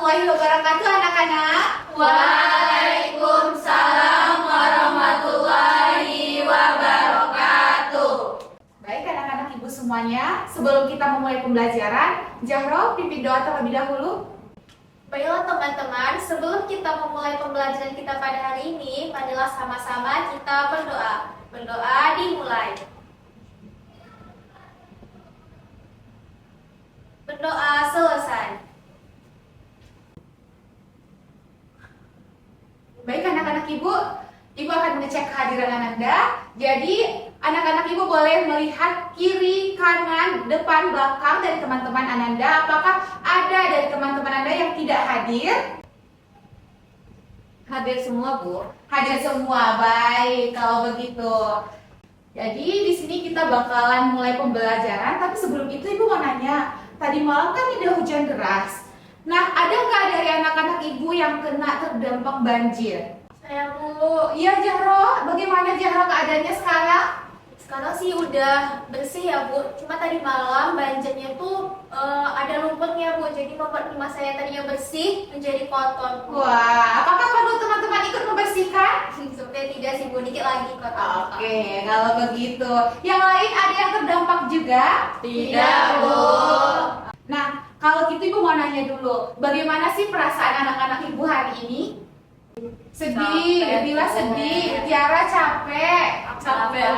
warahmatullahi wabarakatuh anak-anak. Waalaikumsalam warahmatullahi wabarakatuh. Baik anak-anak ibu semuanya, sebelum kita memulai pembelajaran, Zahra pimpin doa terlebih dahulu. Baiklah teman-teman, sebelum kita memulai pembelajaran kita pada hari ini, marilah sama-sama kita berdoa. Berdoa dimulai. Berdoa selesai. Baik anak-anak ibu akan mengecek kehadiran Ananda. Jadi anak-anak ibu boleh melihat kiri, kanan, depan, belakang dari teman-teman Ananda. Apakah ada dari teman-teman Anda yang tidak hadir? Hadir semua, Bu. Hadir semua. Baik, kalau begitu. Jadi di sini kita bakalan mulai pembelajaran, tapi sebelum itu Ibu mau nanya, tadi malam kan ada hujan deras. Nah, ada nggak dari anak-anak Ibu yang kena terdampak banjir? Saya Bu, Iya, Zahra. Bagaimana Zahra keadaannya sekarang? sekarang sih udah bersih ya Bu. Cuma tadi malam banjirnya tuh ada lumpurnya Bu. Jadi membuat rumah saya tadinya bersih menjadi kotor Bu. Wah, apakah perlu teman-teman ikut membersihkan? Sepertinya tidak sih Bu, dikit lagi kotor. Oke, kalau begitu. Yang lain ada yang terdampak juga? Tidak, Bu. Nah, kalau gitu Ibu mau nanya dulu, bagaimana sih perasaan anak-anak Ibu hari ini? Sedih, Capek, Bila Bu. sedih, Tiara capek, capek,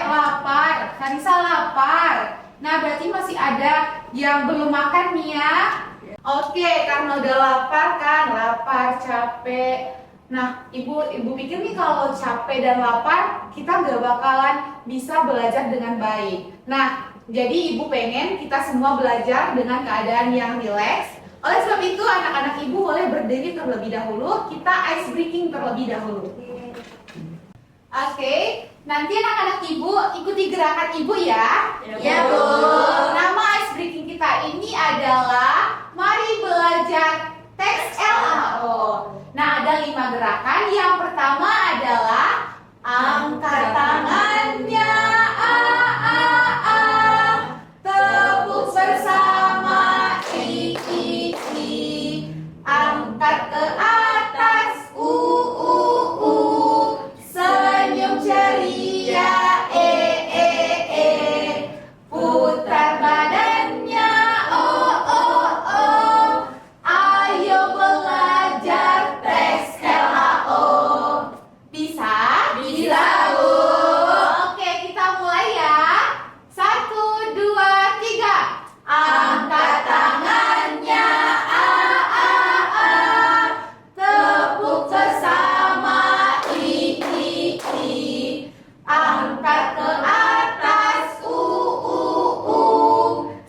lapar, Kanisa lapar. Nah, berarti masih ada yang belum makan nih ya. Oke, karena udah lapar kan, lapar, capek. Nah, ibu pikir nih kalau capek dan lapar, kita nggak bakalan bisa belajar dengan baik. Nah, jadi ibu pengen kita semua belajar dengan keadaan yang rileks. Oleh sebab itu, anak-anak ibu boleh berdiri terlebih dahulu. Kita ice breaking terlebih dahulu. Oke, nanti anak-anak ibu ikuti gerakan ibu ya. Ya, Bu. Nama ice breaking kita ini adalah mari belajar teks LHO. Nah, ada 5 gerakan. Yang pertama adalah angkat tangannya, tepuk bersama, angkat ke atas, senyum ceria, putar badannya, ayo belajar teks LHO. Bisa? Bisa, Bu. Oke, kita mulai ya. 1, 2, 3. Angkat tangannya, tepuk bersama, angkat ke atas,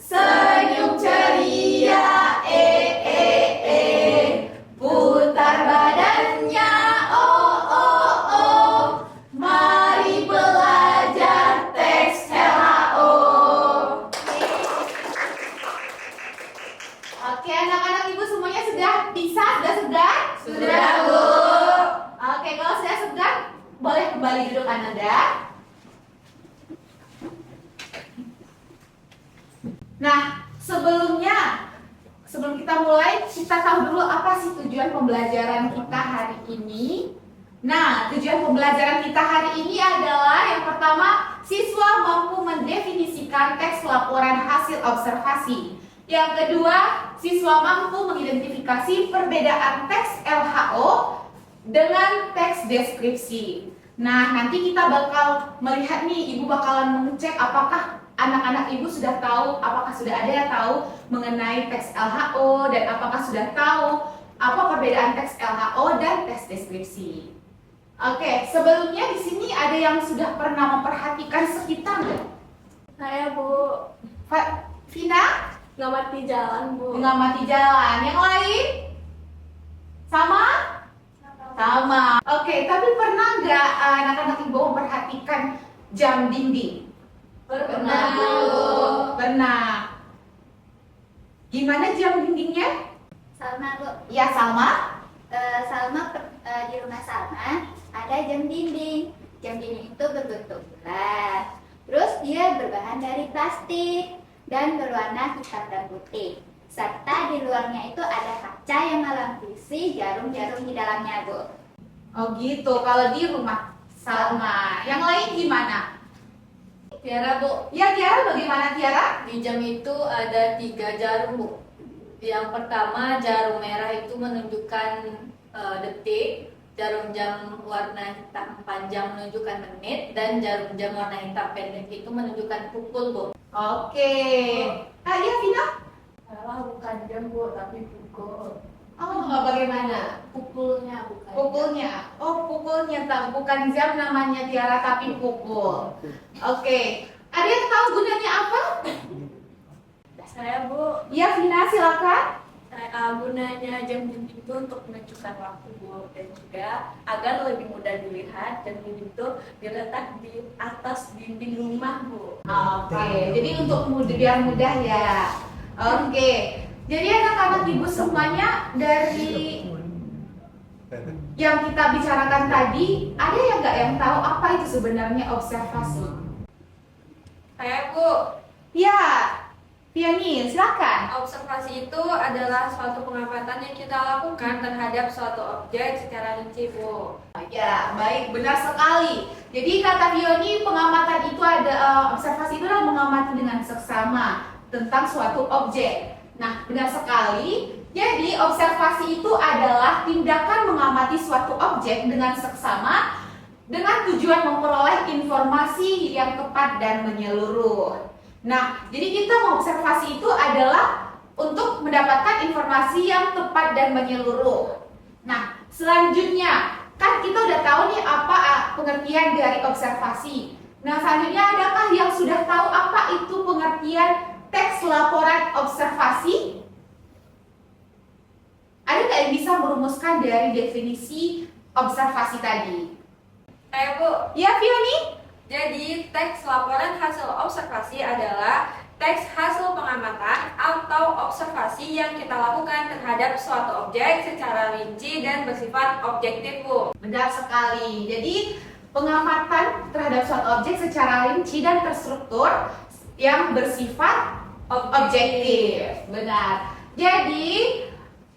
senyum ceria, putar badannya, mari belajar teks LHO. Oke, anak-anak ibu semuanya sudah bisa, sudah segar? Sudah, Bu. Oke, kalau sudah segar, boleh kembali duduk Ananda. Nah, sebelum kita mulai, kita tahu dulu apa sih tujuan pembelajaran kita hari ini. Nah, tujuan pembelajaran kita hari ini adalah yang pertama, siswa mampu mendefinisikan teks laporan hasil observasi. Yang kedua, siswa mampu mengidentifikasi perbedaan teks LHO dengan teks deskripsi. Nah, nanti kita bakal melihat nih, ibu bakalan mengecek apakah anak-anak ibu sudah tahu, apakah sudah ada yang tahu mengenai teks LHO dan apakah sudah tahu apa perbedaan teks LHO dan teks deskripsi. Oke, sebelumnya di sini ada yang sudah pernah memperhatikan sekitar nggak? Saya Bu, Vina? ngamati jalan Bu. Mengamati jalan. Yang lain? Sama? Sama. Oke, tapi pernah nggak anak-anak ibu memperhatikan jam dinding? Pernah Bu. Pernah. Gimana jam dindingnya? Salma Bu. Ya, Salma. Di rumah Salma ada jam dinding. Jam dinding itu berbentuk bulat. Terus dia berbahan dari plastik dan berwarna hitam dan putih. serta di luarnya itu ada kaca yang melapisi jarum-jarum di dalamnya, Bu. Oh gitu, kalau di rumah Salma. Yang lain gimana? Tiara, Bu. Ya Tiara, bagaimana Tiara? Di jam itu ada 3 jarum, Bu. Yang pertama jarum merah itu menunjukkan detik, jarum jam warna hitam panjang menunjukkan menit, dan jarum jam warna hitam pendek itu menunjukkan pukul, Bu. Oke. Ya Vina? Salah, bukan jam, Bu, tapi pukul. Oh, bagaimana? Pukulnya bukan. Pukulnya. Oh, pukulnya bukan jam namanya Tiara tapi pukul. Oke. Ada yang tahu gunanya apa? Saya, Bu, Ya Vina, silakan. gunanya jam-jam itu untuk menunjukkan waktu, Bu, dan juga agar lebih mudah dilihat, dan itu diletak di atas dinding rumah, Bu. Oke, jadi untuk biar mudah ya. Oke. Jadi anak-anak ibu semuanya dari yang kita bicarakan tadi, ada yang nggak yang tahu apa itu sebenarnya observasi? Saya, Bu, Ya, Piani, silakan. observasi itu adalah suatu pengamatan yang kita lakukan terhadap suatu objek secara rinci, Bu. Ya, baik, benar sekali. Jadi kata Pioni, pengamatan itu observasi itu adalah mengamati dengan seksama tentang suatu objek. Nah, benar sekali. Jadi, observasi itu adalah tindakan mengamati suatu objek dengan seksama dengan tujuan memperoleh informasi yang tepat dan menyeluruh. Nah, jadi kita mengobservasi itu adalah untuk mendapatkan informasi yang tepat dan menyeluruh. Nah, selanjutnya, kan kita udah tahu nih apa pengertian dari observasi. Nah, selanjutnya adakah yang sudah tahu apa itu pengertian teks laporan observasi? Ada nggak yang bisa merumuskan dari definisi observasi tadi? Bu, Ya, Fioni? jadi teks laporan hasil observasi adalah teks hasil pengamatan atau observasi yang kita lakukan terhadap suatu objek secara rinci dan bersifat objektif, Bu. Benar sekali. Jadi, pengamatan terhadap suatu objek secara rinci dan terstruktur yang bersifat objektif. Benar. Jadi,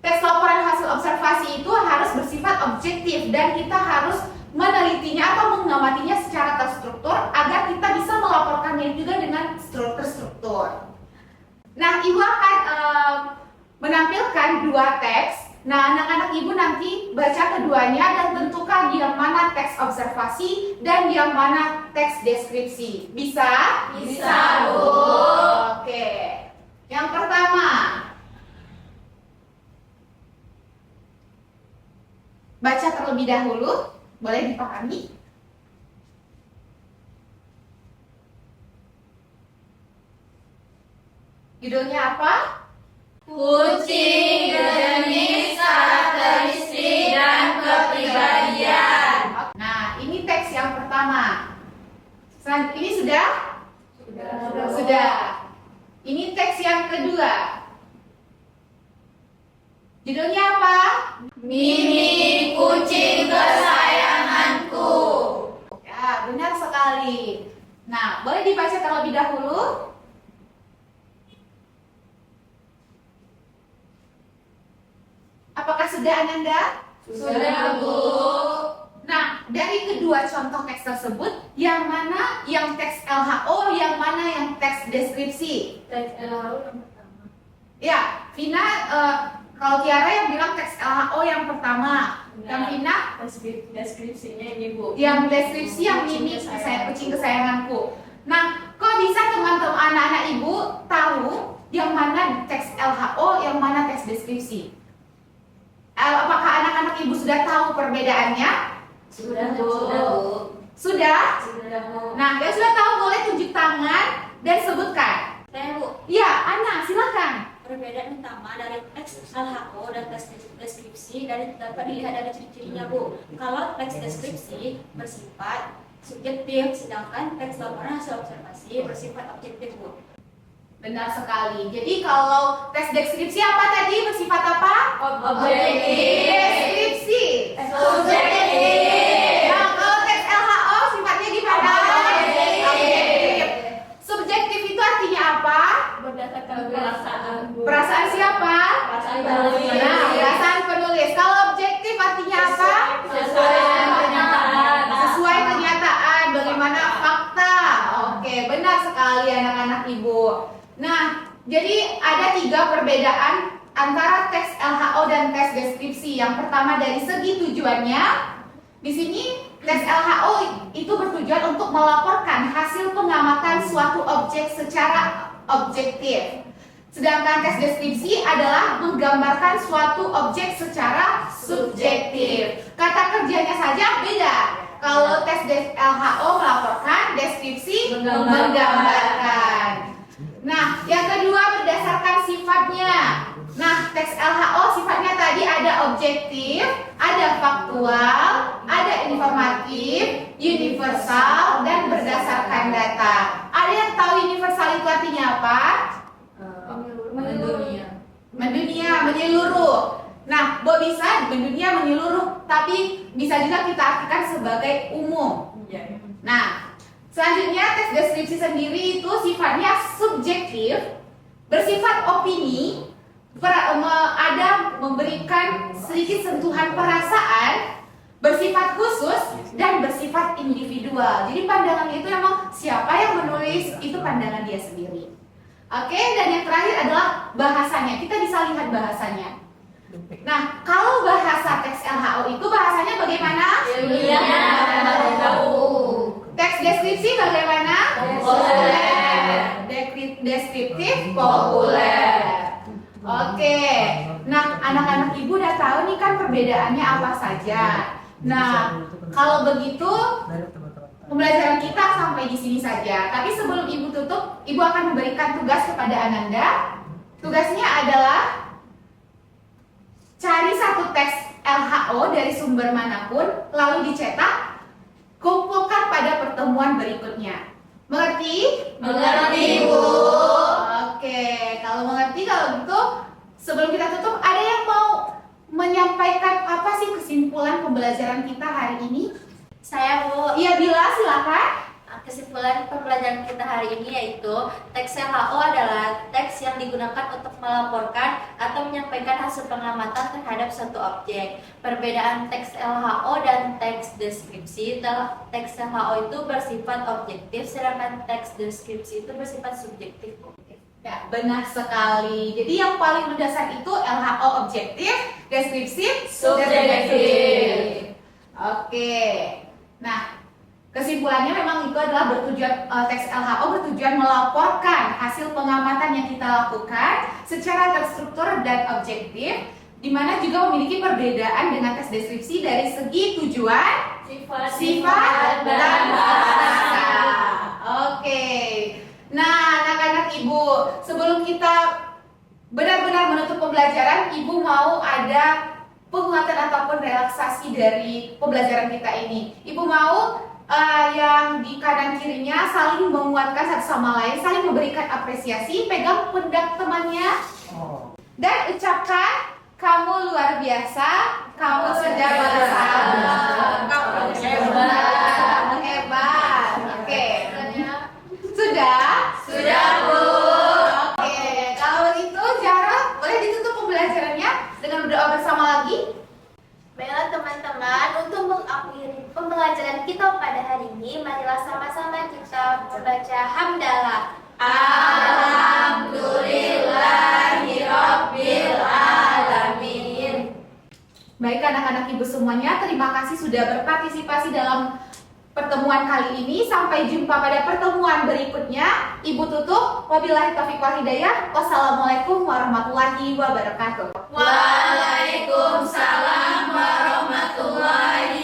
teks laporan hasil observasi itu harus bersifat objektif dan kita harus menelitinya atau mengamatinya secara terstruktur agar kita bisa melaporkannya juga dengan terstruktur. Nah, Ibu akan menampilkan 2 teks. Nah, anak-anak Ibu nanti baca keduanya dan tentukan yang mana teks observasi dan yang mana teks deskripsi. Bisa? Bisa, Bu. Oke. Yang pertama, baca terlebih dahulu, boleh dipahami? Judulnya apa? Kucing jenis karakteristik dan kepribadian. Nah, ini teks yang pertama. Ini sudah? Sudah. Ini teks yang kedua. Judulnya apa? Mimi, kucing kesayanganku. Ya, benar sekali. Nah, boleh dibaca terlebih dahulu? Apakah sudah, Ananda? Sudah, Bu. Nah, dari kedua contoh teks tersebut, yang mana yang teks LHO, yang mana yang teks deskripsi? Teks LHO yang pertama. Ya, Vina, kalau Tiara yang bilang teks LHO yang pertama, dan Vina Deskripsinya ini, Bu. yang deskripsi yang ini kucing kesayanganku. Nah, kok bisa teman-teman anak-anak Ibu tahu yang mana teks LHO, yang mana teks deskripsi? Apakah anak-anak Ibu sudah tahu perbedaannya? Sudah, Bu. Sudah? Sudah, Bu. Nah, yang sudah tahu boleh tunjuk tangan dan sebutkan. Saya, Bu. Ya, Ana, silakan. Perbedaan utama dari teks LHO dan teks deskripsi dapat dilihat dari ciri-cirinya, Bu. Kalau teks deskripsi bersifat subjektif, sedangkan teks laporan hasil observasi bersifat objektif, Bu. Benar sekali. Jadi kalau teks deskripsi apa tadi? Bersifat apa? Objektif. Deskripsi. Subjektif. Nah, kalau teks LHO sifatnya gimana? Objektif. Objektif. Subjektif itu artinya apa? Berdasarkan Perasaan siapa? Perasaan Nah, perasaan penulis. Kalau objektif artinya apa? Sesuai dengan kenyataan. Sesuai kenyataan, bagaimana fakta. Oke, benar sekali anak-anak ibu. Nah, jadi ada 3 perbedaan antara teks LHO dan teks deskripsi. Yang pertama dari segi tujuannya. Di sini teks LHO itu bertujuan untuk melaporkan hasil pengamatan suatu objek secara objektif. Sedangkan teks deskripsi adalah menggambarkan suatu objek secara subjektif. Kata kerjanya saja beda. Kalau teks LHO melaporkan, deskripsi menggambarkan. Nah, yang kedua berdasarkan sifatnya. Nah, teks LHO sifatnya tadi ada objektif, ada faktual, ada informatif, universal, dan berdasarkan data. Ada yang tahu universal itu artinya apa? Mendunia, menyeluruh. Nah, bisa mendunia menyeluruh, tapi bisa juga kita artikan sebagai umum. Nah, selanjutnya teks deskripsi sendiri itu sifatnya subjektif, bersifat opini, ada memberikan sedikit sentuhan perasaan, bersifat khusus, dan bersifat individual. Jadi pandangannya itu memang siapa yang menulis itu pandangan dia sendiri. Oke, dan yang terakhir adalah bahasanya. Kita bisa lihat bahasanya. Nah, kalau bahasa teks LHO itu bahasanya bagaimana? Teks deskripsi bagaimana? Deskriptif, populer. Oke. Nah, anak-anak ibu udah tahu nih kan perbedaannya apa saja. Nah, kalau begitu pembelajaran kita sampai di sini saja. Tapi sebelum ibu tutup, ibu akan memberikan tugas kepada Ananda. Tugasnya adalah cari satu teks LHO dari sumber manapun, lalu dicetak, kumpulkan pada pertemuan berikutnya. Mengerti? Mengerti, Bu. Oke, kalau mengerti, kalau gitu sebelum kita tutup, ada yang mau menyampaikan apa sih kesimpulan pembelajaran kita hari ini? Saya Bu. Iya, Bila, silakan. Kesimpulan pembelajaran kita hari ini yaitu teks LHO adalah teks yang digunakan untuk melaporkan atau menyampaikan hasil pengamatan terhadap suatu objek. Perbedaan teks LHO dan teks deskripsi, teks LHO itu bersifat objektif, sedangkan teks deskripsi itu bersifat subjektif. Ya, benar sekali. Jadi yang paling mendasar itu LHO objektif, deskripsi subjektif. Oke. Nah, kesimpulannya memang itu adalah bertujuan teks LHO bertujuan melaporkan hasil pengamatan yang kita lakukan secara terstruktur dan objektif, di mana juga memiliki perbedaan dengan teks deskripsi dari segi tujuan, sifat, dan bahasa. Oke. Nah, anak-anak ibu, sebelum kita benar-benar menutup pembelajaran, ibu mau ada penguatan ataupun relaksasi dari pembelajaran kita ini. Ibu mau yang di kanan kirinya saling menguatkan satu sama lain, saling memberikan apresiasi, pegang pundak temannya, dan ucapkan, kamu luar biasa, kamu sudah bersahabat, kamu hebat. Oke, sudah? Sudah, Bu. Oke, kalau begitu Jara, boleh ditutup pembelajarannya dengan berdoa bersama lagi? Baiklah teman-teman, untuk mengakhiri pembelajaran kita pada hari ini, marilah sama-sama kita membaca hamdalah. Alhamdulillahirabbil alamin. Baik anak-anak ibu semuanya, terima kasih sudah berpartisipasi dalam pertemuan kali ini. Sampai jumpa pada pertemuan berikutnya. Ibu tutup. Wabillahi taufiq wal hidayah. Wassalamualaikum warahmatullahi wabarakatuh. Waalaikumsalam warahmatullahi